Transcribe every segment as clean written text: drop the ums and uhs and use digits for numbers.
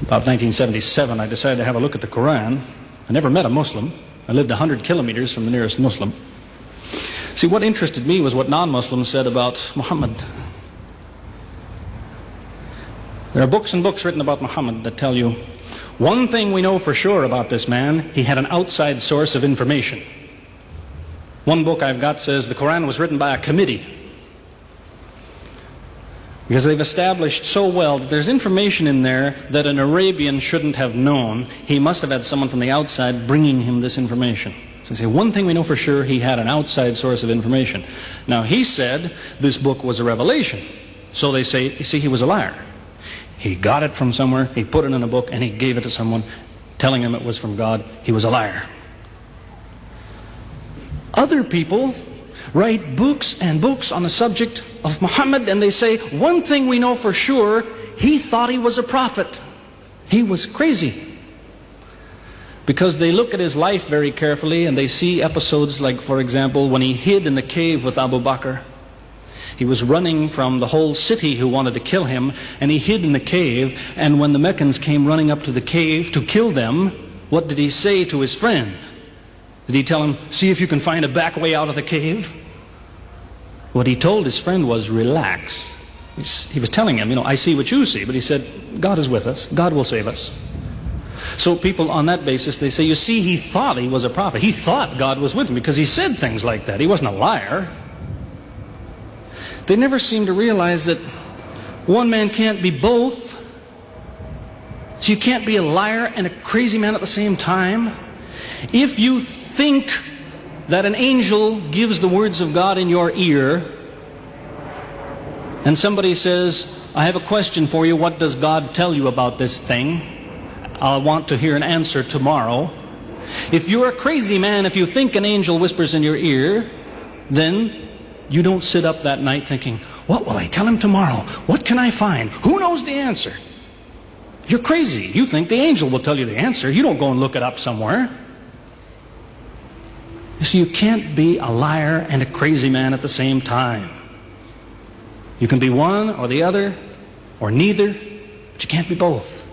About 1977, I decided to have a look at the Quran. I never met a Muslim. I lived 100 kilometers from the nearest Muslim. See, what interested me was what non-Muslims said about Muhammad. There are books and books written about Muhammad that tell you, one thing we know for sure about this man, he had an outside source of information. One book I've got says the Quran was written by a committee, because they've established so well that there's information in there that an Arabian shouldn't have known. He must have had someone from the outside bringing him this information. So they say, one thing we know for sure, he had an outside source of information. Now, he said this book was a revelation. So they say, you see, he was a liar. He got it from somewhere, he put it in a book, and he gave it to someone, telling him it was from God. He was a liar. Other people write books and books on the subject of Muhammad, and they say, one thing we know for sure, he thought he was a prophet. He was crazy. Because they look at his life very carefully, and they see episodes like, for example, when he hid in the cave with Abu Bakr. He was running from the whole city who wanted to kill him, and he hid in the cave, and when the Meccans came running up to the cave to kill them, what did he say to his friend? Did he tell him, see if you can find a back way out of the cave? What he told his friend was, relax. He was telling him, I see what you see, but he said, God is with us. God will save us. So people on that basis, they say, you see, he thought he was a prophet. He thought God was with him because he said things like that. He wasn't a liar. They never seem to realize that one man can't be both. So you can't be a liar and a crazy man at the same time. If you think that an angel gives the words of God in your ear, and somebody says, I have a question for you, what does God tell you about this thing? I want to hear an answer tomorrow. If you're a crazy man, if you think an angel whispers in your ear, then you don't sit up that night thinking, what will I tell him tomorrow? What can I find? Who knows the answer? You're crazy. You think the angel will tell you the answer. You don't go and look it up somewhere. You see, you can't be a liar and a crazy man at the same time. You can be one or the other, or neither, but you can't be both.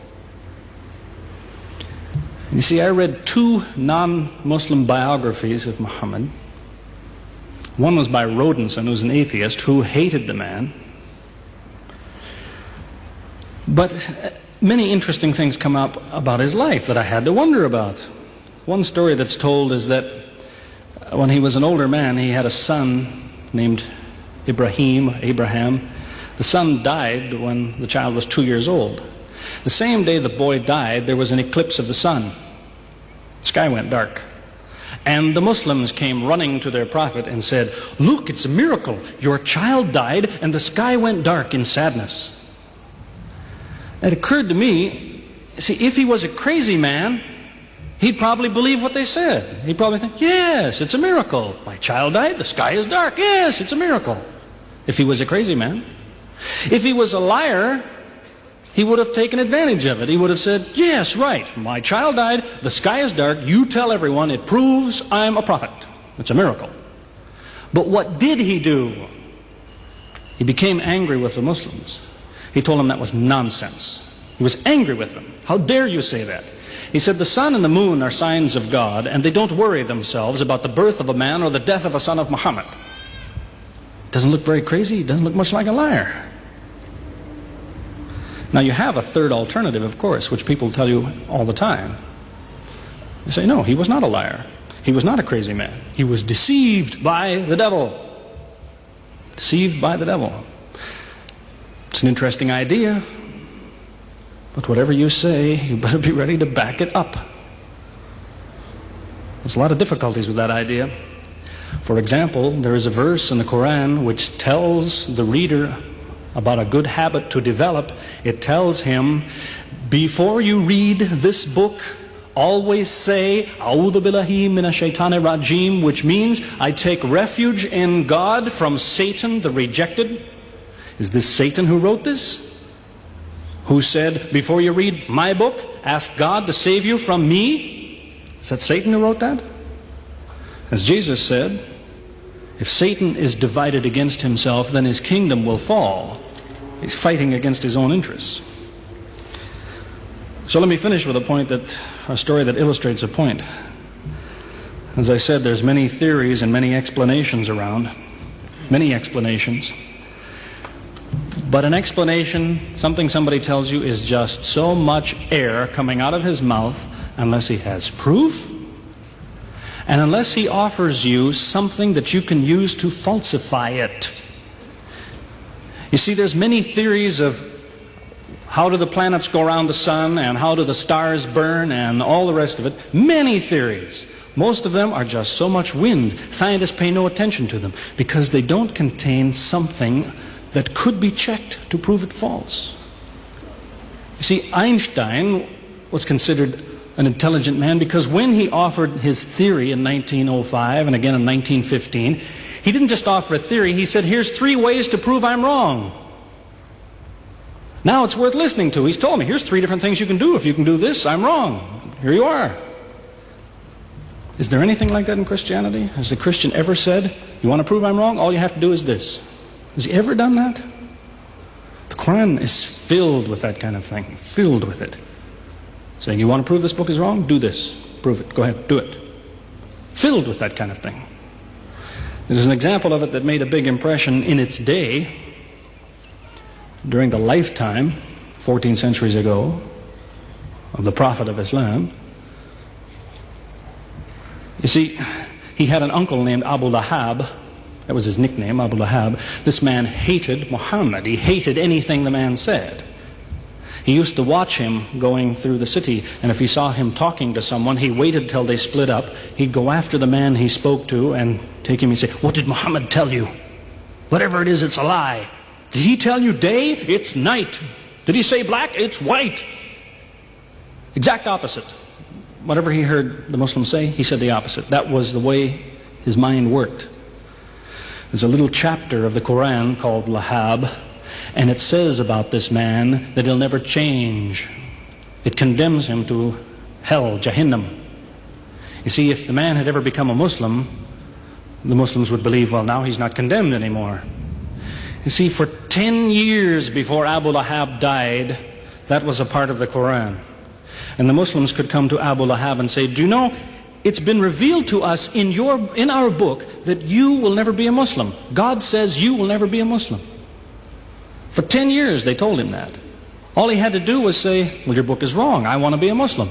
You see, I read 2 non-Muslim biographies of Muhammad. One was by Rodenson, who was an atheist, who hated the man. But many interesting things come up about his life that I had to wonder about. One story that's told is that when he was an older man, he had a son named Abraham. The son died when the child was 2 years old. The same day the boy died, there was an eclipse of the sun. The sky went dark. And the Muslims came running to their prophet and said, look, it's a miracle. Your child died and the sky went dark in sadness. It occurred to me, see, if he was a crazy man, he'd probably believe what they said. He'd probably think, yes, it's a miracle. My child died, the sky is dark. Yes, it's a miracle. If he was a crazy man. If he was a liar, he would have taken advantage of it. He would have said, yes, right, my child died, the sky is dark, you tell everyone, it proves I'm a prophet. It's a miracle. But what did he do? He became angry with the Muslims. He told them that was nonsense. He was angry with them. How dare you say that? He said the sun and the moon are signs of God, and they don't worry themselves about the birth of a man or the death of a son of Muhammad. Doesn't look very crazy. Doesn't look much like a liar. Now you have a third alternative, of course, which people tell you all the time. They say, no, he was not a liar. He was not a crazy man. He was deceived by the devil. Deceived by the devil. It's an interesting idea. But whatever you say, you better be ready to back it up. There's a lot of difficulties with that idea. For example, there is a verse in the Quran which tells the reader about a good habit to develop. It tells him, before you read this book, always say, A'udhu billahi minash shaitani rajim, which means, I take refuge in God from Satan the rejected. Is this Satan who wrote this? Who said, before you read my book, ask God to save you from me? Is that Satan who wrote that? As Jesus said, if Satan is divided against himself, then his kingdom will fall. He's fighting against his own interests. So let me finish with a story that illustrates a point. As I said, there's many theories and many explanations around. Many explanations. But an explanation, something somebody tells you, is just so much air coming out of his mouth unless he has proof and unless he offers you something that you can use to falsify it. You see, there's many theories of how do the planets go around the sun and how do the stars burn and all the rest of it. Many theories. Most of them are just so much wind. Scientists pay no attention to them because they don't contain something that could be checked to prove it false. You see, Einstein was considered an intelligent man because when he offered his theory in 1905 and again in 1915, he didn't just offer a theory, he said, here's 3 ways to prove I'm wrong. Now it's worth listening to. He's told me, here's 3 different things you can do. If you can do this, I'm wrong. Here you are. Is there anything like that in Christianity? Has the Christian ever said, you want to prove I'm wrong? All you have to do is this. Has he ever done that? The Quran is filled with that kind of thing. Filled with it. Saying, you want to prove this book is wrong? Do this. Prove it. Go ahead. Do it. Filled with that kind of thing. There's an example of it that made a big impression in its day, during the lifetime, 14 centuries ago, of the Prophet of Islam. You see, he had an uncle named Abu Lahab. That was his nickname, Abu Lahab. This man hated Muhammad. He hated anything the man said. He used to watch him going through the city, and if he saw him talking to someone, he waited till they split up. He'd go after the man he spoke to and take him and say, what did Muhammad tell you? Whatever it is, it's a lie. Did he tell you day? It's night. Did he say black? It's white. Exact opposite. Whatever he heard the Muslims say, he said the opposite. That was the way his mind worked. There's a little chapter of the Quran called Lahab, and it says about this man that he'll never change. It condemns him to hell, Jahannam. You see, if the man had ever become a Muslim, the Muslims would believe, well, now he's not condemned anymore. You see, for 10 years before Abu Lahab died, that was a part of the Quran. And the Muslims could come to Abu Lahab and say, do you know, it's been revealed to us in our book that you will never be a Muslim. God says you will never be a Muslim. For 10 years they told him that. All he had to do was say, well, your book is wrong. I want to be a Muslim.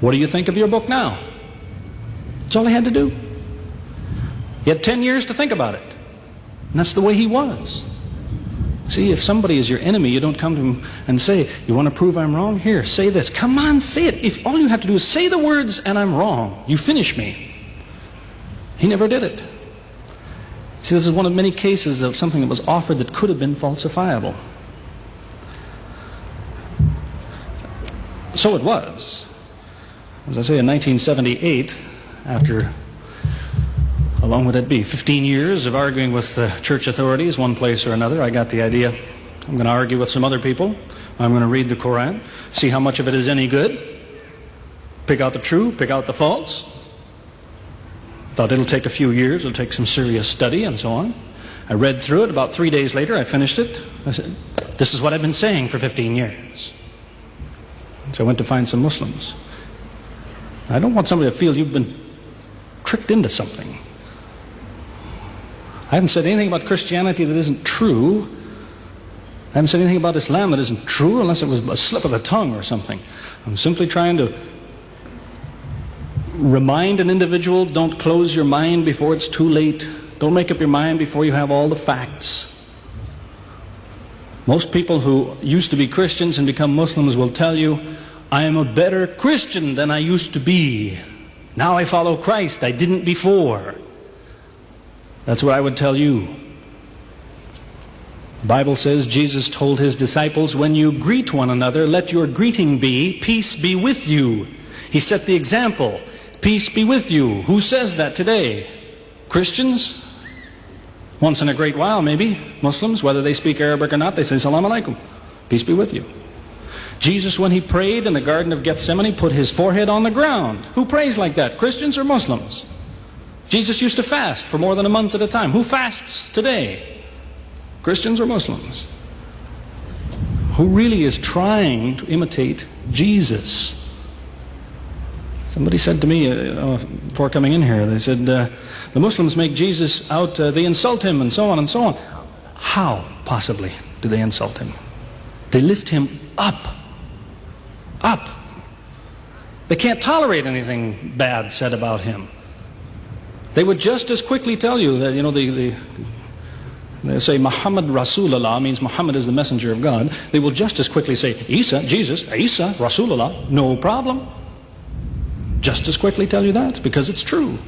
What do you think of your book now? That's all he had to do. He had 10 years to think about it. And that's the way he was. See, if somebody is your enemy, you don't come to him and say, you want to prove I'm wrong? Here, say this. Come on, say it. If all you have to do is say the words and I'm wrong, you finish me. He never did it. See, this is one of many cases of something that was offered that could have been falsifiable. So it was. As I say, in 1978, after, how long would that be? 15 years of arguing with church authorities, one place or another, I got the idea. I'm going to argue with some other people. I'm going to read the Quran, see how much of it is any good, pick out the true, pick out the false. Thought it'll take a few years, it'll take some serious study and so on. I read through it. About 3 days later, I finished it. I said, this is what I've been saying for 15 years. So I went to find some Muslims. I don't want somebody to feel you've been tricked into something. I haven't said anything about Christianity that isn't true. I haven't said anything about Islam that isn't true unless it was a slip of the tongue or something. I'm simply trying to remind an individual, don't close your mind before it's too late. Don't make up your mind before you have all the facts. Most people who used to be Christians and become Muslims will tell you, I am a better Christian than I used to be. Now I follow Christ. I didn't before. That's what I would tell you. The Bible says Jesus told his disciples, when you greet one another, let your greeting be, peace be with you. He set the example. Peace be with you. Who says that today? Christians? Once in a great while, maybe. Muslims, whether they speak Arabic or not, they say, Salaam alaikum. Peace be with you. Jesus, when he prayed in the Garden of Gethsemane, put his forehead on the ground. Who prays like that? Christians or Muslims? Jesus used to fast for more than a month at a time. Who fasts today? Christians or Muslims? who really is trying to imitate Jesus. Somebody said to me before coming in here, they said, the Muslims make Jesus out, they insult him and so on and so on. How, possibly, do they insult him? They lift him up. Up. They can't tolerate anything bad said about him. They would just as quickly tell you that, they say Muhammad Rasulullah means Muhammad is the messenger of God. They will just as quickly say Isa, Jesus, Isa, Rasulullah, no problem. Just as quickly tell you that, because it's true.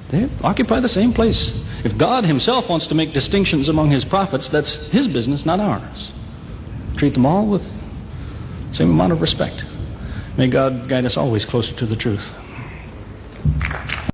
They occupy the same place. If God himself wants to make distinctions among his prophets, that's his business, not ours. Treat them all with the same amount of respect. May God guide us always closer to the truth.